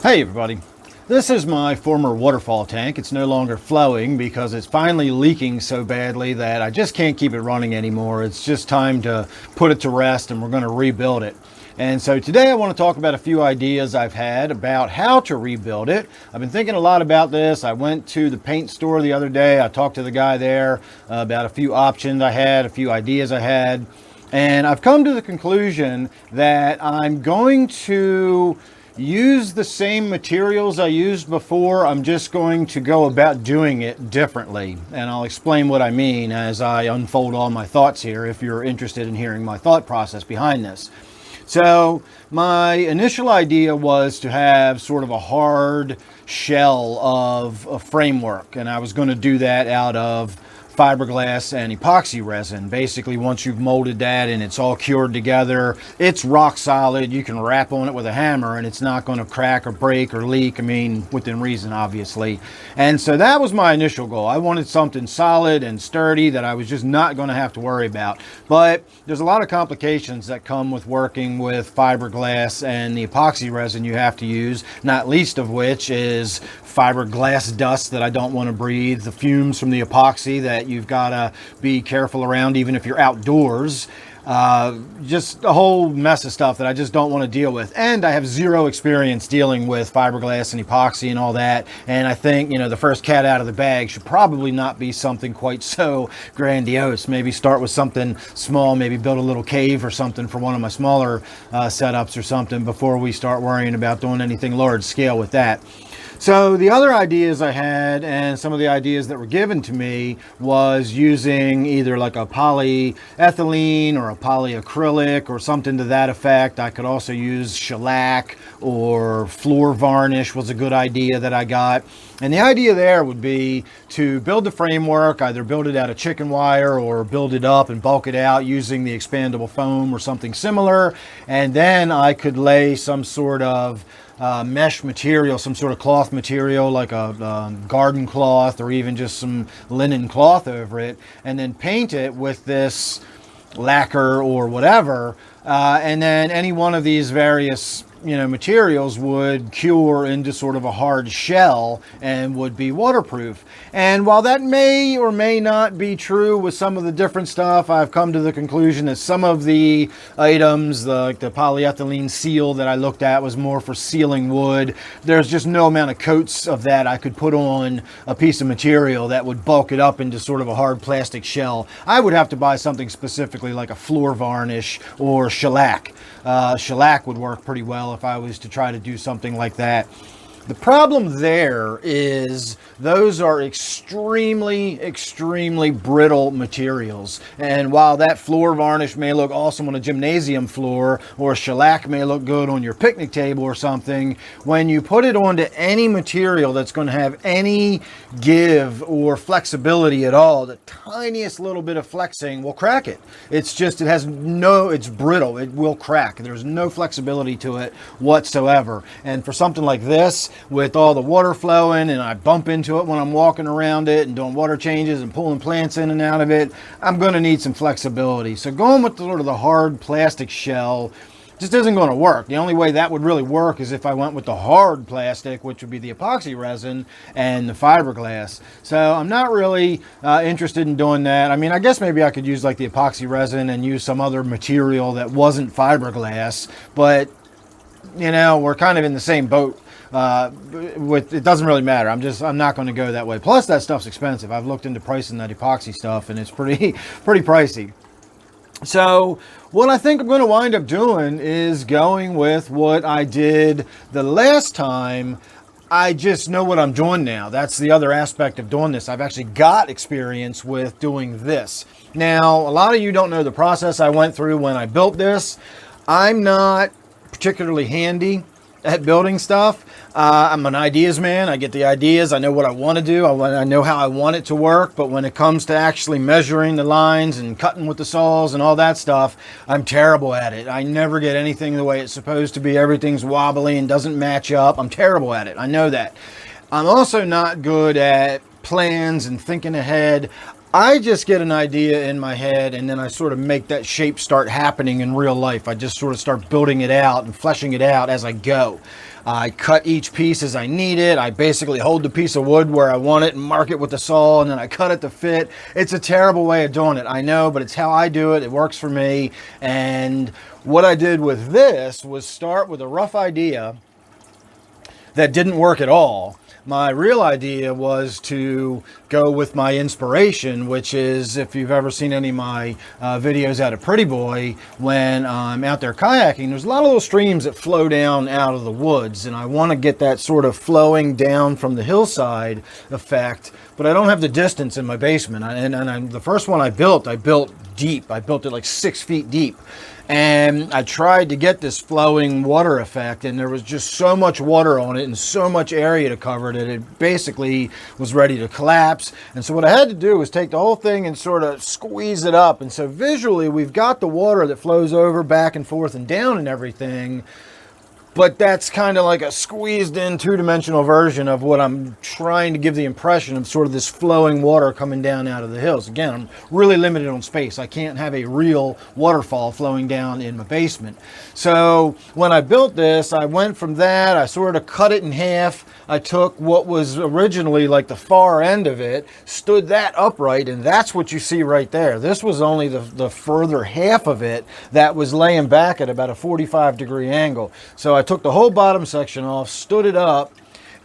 Hey everybody, this is my former waterfall tank. It's no longer flowing because it's finally leaking so badly that I just can't keep it running anymore. It's just time to put it to rest and we're going to rebuild it. And so today I want to talk about a few ideas I've had about how to rebuild it. I've been thinking a lot about this. I went to the paint store the other day. I talked to the guy there about a few options I had, a few ideas I had. And I've come to the conclusion that I'm going to use the same materials I used before. I'm just going to go about doing it differently. And I'll explain what I mean as I unfold all my thoughts here, if you're interested in hearing my thought process behind this. So my initial idea was to have sort of a hard shell of a framework, and I was going to do that out of fiberglass and epoxy resin. Basically, once you've molded that and it's all cured together, it's rock solid. You can rap on it with a hammer and it's not going to crack or break or leak. I mean, within reason, obviously. And so that was my initial goal. I wanted something solid and sturdy that I was just not going to have to worry about. But there's a lot of complications that come with working with fiberglass and the epoxy resin you have to use, not least of which is fiberglass dust that I don't want to breathe, the fumes from the epoxy that you've got to be careful around even if you're outdoors. Just a whole mess of stuff that I just don't want to deal with. And I have zero experience dealing with fiberglass and epoxy and all that. And I think, you know, the first cat out of the bag should probably not be something quite so grandiose. Maybe start with something small, maybe build a little cave or something for one of my smaller setups or something before we start worrying about doing anything large scale with that. So the other ideas I had, and some of the ideas that were given to me, was using either like a polyethylene or a polyacrylic or something to that effect. I could also use shellac or floor varnish was a good idea that I got. And the idea there would be to build the framework, either build it out of chicken wire or build it up and bulk it out using the expandable foam or something similar. And then I could lay some sort of mesh material, some sort of cloth material like a garden cloth or even just some linen cloth over it, and then paint it with this lacquer or whatever, and then any one of these various materials would cure into sort of a hard shell and would be waterproof. And while that may or may not be true with some of the different stuff, I've come to the conclusion that some of the items, like the polyethylene seal that I looked at, was more for sealing wood. There's just no amount of coats of that I could put on a piece of material that would bulk it up into sort of a hard plastic shell. I would have to buy something specifically like a floor varnish or shellac. Shellac would work pretty well if I was to try to do something like that. The problem there is those are extremely brittle materials. And while that floor varnish may look awesome on a gymnasium floor, or shellac may look good on your picnic table or something, when you put it onto any material that's going to have any give or flexibility at all, the tiniest little bit of flexing will crack it. It's brittle. It will crack. There's no flexibility to it whatsoever. And for something like this, with all the water flowing and I bump into it when I'm walking around it and doing water changes and pulling plants in and out of it, I'm going to need some flexibility. So going with sort of the hard plastic shell just isn't going to work. The only way that would really work is if I went with the hard plastic, which would be the epoxy resin and the fiberglass. So I'm not really interested in doing that. I mean, I guess maybe I could use like the epoxy resin and use some other material that wasn't fiberglass, but we're kind of in the same boat. It doesn't really matter. I'm not going to go that way. Plus that stuff's expensive. I've looked into pricing that epoxy stuff and it's pretty pricey. So what I think I'm going to wind up doing is going with what I did the last time. I just know what I'm doing now. That's the other aspect of doing this. I've actually got experience with doing this. Now, a lot of you don't know the process I went through when I built this. I'm not particularly handy at building stuff. I'm an ideas man. I get the ideas. I know what I want to do. I know how I want it to work. But when it comes to actually measuring the lines and cutting with the saws and all that stuff, I'm terrible at it. I never get anything the way it's supposed to be. Everything's wobbly and doesn't match up. I'm terrible at it. I know that. I'm also not good at plans and thinking ahead. I just get an idea in my head and then I sort of make that shape start happening in real life. I just sort of start building it out and fleshing it out as I go. I cut each piece as I need it. I basically hold the piece of wood where I want it and mark it with the saw, and then I cut it to fit. It's a terrible way of doing it, I know, but it's how I do it. It works for me. And what I did with this was start with a rough idea that didn't work at all. My real idea was to go with my inspiration, which is, if you've ever seen any of my videos out of Pretty Boy, when I'm out there kayaking, there's a lot of little streams that flow down out of the woods, and I want to get that sort of flowing down from the hillside effect, but I don't have the distance in my basement. The first one I built deep. I built it like 6 feet deep. And I tried to get this flowing water effect, and there was just so much water on it and so much area to cover that it basically was ready to collapse. And so what I had to do was take the whole thing and sort of squeeze it up. And so visually, we've got the water that flows over back and forth and down and everything, but that's kind of like a squeezed in two-dimensional version of what I'm trying to give the impression of, sort of this flowing water coming down out of the hills. Again, I'm really limited on space. I can't have a real waterfall flowing down in my basement. So when I built this, I went from that, I sort of cut it in half. I took what was originally like the far end of it, stood that upright, and that's what you see right there. This was only the further half of it that was laying back at about a 45-degree angle. So I took the whole bottom section off, stood it up,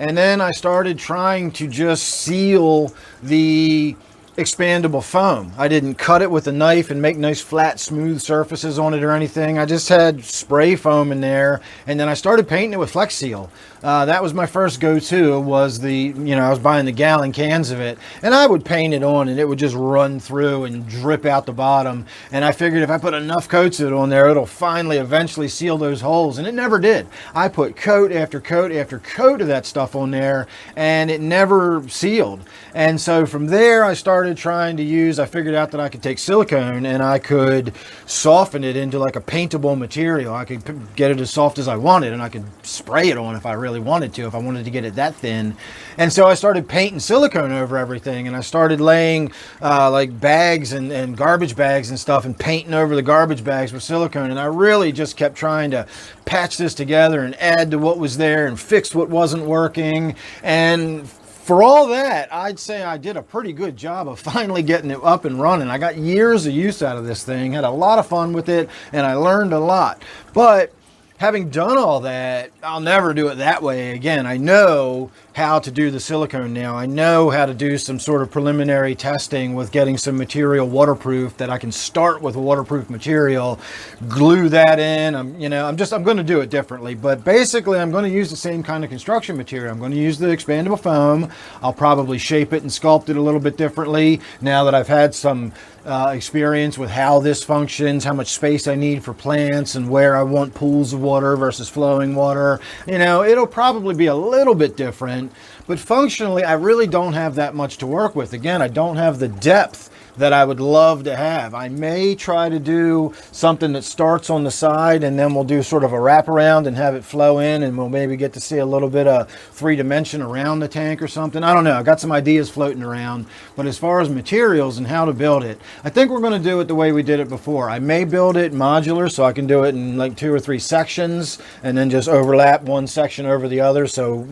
and then I started trying to just seal the expandable foam. I didn't cut it with a knife and make nice flat smooth surfaces on it or anything. I just had spray foam in there, and then I started painting it with Flex Seal. That was my first go-to, was I was buying the gallon cans of it, and I would paint it on and it would just run through and drip out the bottom. And I figured if I put enough coats of it on there, it'll finally eventually seal those holes, and it never did. I put coat after coat after coat of that stuff on there, and it never sealed. And so from there, I started trying to use, I figured out that I could take silicone and I could soften it into like a paintable material. I could get it as soft as I wanted, and I could spray it on if I really wanted to, if I wanted to get it that thin. And so I started painting silicone over everything, and I started laying like bags and garbage bags and stuff and painting over the garbage bags with silicone. And I really just kept trying to patch this together and add to what was there and fix what wasn't working. And for all that, I'd say I did a pretty good job of finally getting it up and running. I got years of use out of this thing, had a lot of fun with it, and I learned a lot. But having done all that, I'll never do it that way again. I know how to do the silicone now. I know how to do some sort of preliminary testing with getting some material waterproof, that I can start with a waterproof material, glue that in. I'm going to do it differently, but basically I'm going to use the same kind of construction material. I'm going to use the expandable foam. I'll probably shape it and sculpt it a little bit differently now that I've had some experience with how this functions, how much space I need for plants, and where I want pools of water versus flowing water. It'll probably be a little bit different, but functionally I really don't have that much to work with. Again, I don't have the depth that I would love to have. I may try to do something that starts on the side, and then we'll do sort of a wraparound and have it flow in, and we'll maybe get to see a little bit of 3D around the tank or something. I don't know. I've got some ideas floating around, but as far as materials and how to build it, I think we're going to do it the way we did it before. I may build it modular, so I can do it in like 2 or 3 sections and then just overlap one section over the other, so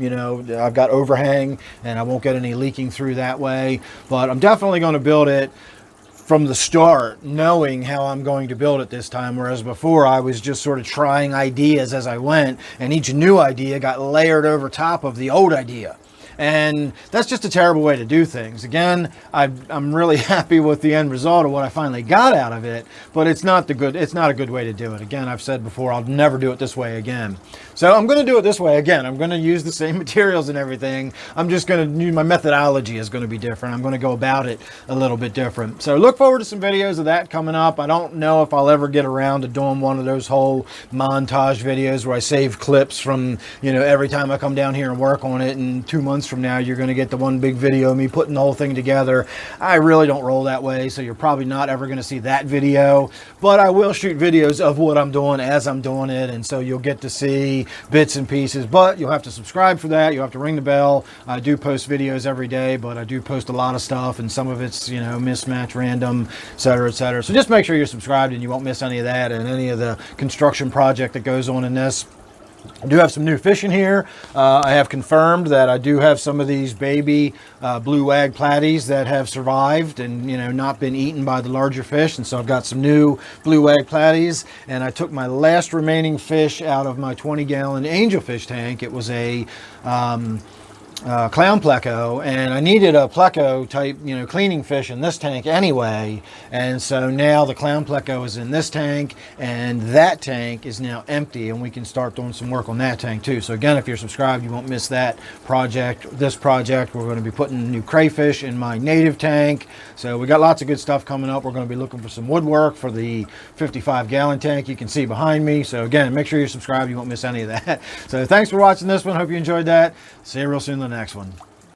I've got overhang and I won't get any leaking through that way. But I'm definitely going to build it from the start, knowing how I'm going to build it this time, whereas before I was just sort of trying ideas as I went, and each new idea got layered over top of the old idea. And that's just a terrible way to do things. Again, I'm really happy with the end result of what I finally got out of it, but it's not a good way to do it. Again, I've said before, I'll never do it this way again. So I'm going to do it this way again. I'm going to use the same materials and everything. I'm just going to use, my methodology is going to be different. I'm going to go about it a little bit different. So look forward to some videos of that coming up. I don't know if I'll ever get around to doing one of those whole montage videos where I save clips from, every time I come down here and work on it, and 2 months from now you're going to get the one big video of me putting the whole thing together. I really don't roll that way, so you're probably not ever going to see that video, but I will shoot videos of what I'm doing as I'm doing it, and so you'll get to see see bits and pieces, but you'll have to subscribe for that. You'll have to ring the bell. I do post videos every day, but I do post a lot of stuff, and some of it's, you know, mismatch, random, etc., etc. So just make sure you're subscribed and you won't miss any of that and any of the construction project that goes on in this. I do have some new fish in here. I have confirmed that I do have some of these baby blue wag platies that have survived and, you know, not been eaten by the larger fish. And so I've got some new blue wag platies, and I took my last remaining fish out of my 20-gallon angelfish tank. It was a clown pleco, and I needed a pleco type, you know, cleaning fish in this tank anyway. And so now the clown pleco is in this tank, and that tank is now empty, and we can start doing some work on that tank too. So again, if you're subscribed, you won't miss that project. This project, we're going to be putting new crayfish in my native tank. So we got lots of good stuff coming up. We're going to be looking for some woodwork for the 55-gallon tank you can see behind me. So again, make sure you're subscribed. You won't miss any of that. So thanks for watching this one. Hope you enjoyed that. See you real soon in the next one.